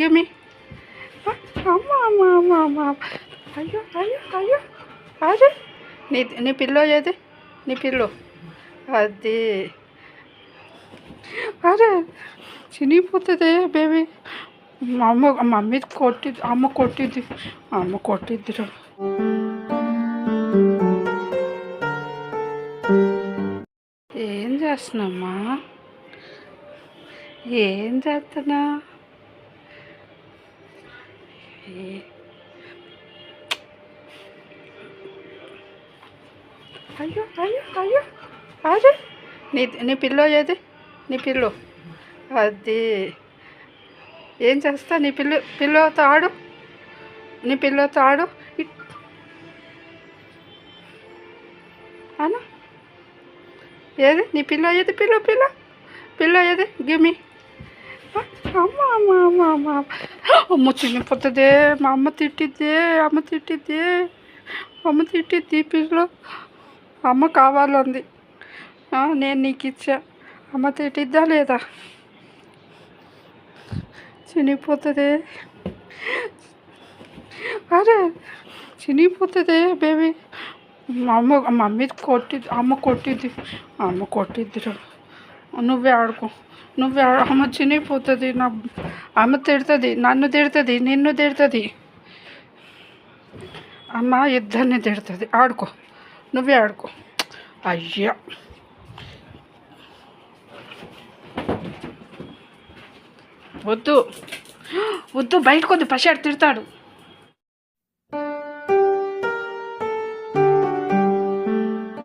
Give me. అమ్మ అమ్మ అమ్మ అమ్మ. అయ్యో అయ్యో అయ్యో. అదే నీ పిల్లో ఏది? నీ పిల్లో అది. అరే చినిగిపోతుంది బేబీ. మమ్మీ కొట్టిద్ది, అమ్మ కొట్టిద్దిరా. ఏం చేస్తున్నామ్మా? ఏం చేస్తున్నా? అయ్యో అయ్యో అయ్యో. అదే నీ పిల్లో ఏది? నీ పిల్లో అది. ఏం చేస్తా? నీ పిల్లతో ఆడు. నీ పిల్లతో ఆడు అను. ఏది నీ పిల్ల ఏది? పిల్ల ఏది? Give me. అమ్మ అమ్మ అమ్మ అమ్మ. అమ్మ చినిగిపోతుంది. మా అమ్మ తిట్టిద్ది పిల్ల. అమ్మ కావాలంది, నేను నీకు ఇచ్చా. అమ్మ తిట్టిద్దా లేదా? చినిగిపోతుంది. అరే చినిగిపోతుంది బేబీ. మమ్మీ అమ్మ కొట్టిద్దిరా. నువ్వే ఆడుకో. అమ్మ చినిగిపోతుంది. అమ్మ తిడుతుంది, నిన్ను తిడుతుంది. అమ్మ ఇద్దరిని తిడుతుంది. ఆడుకో, నువ్వే ఆడుకో. అయ్యా వద్దు బయటకు వద్దు, పశాడు తిడతాడు.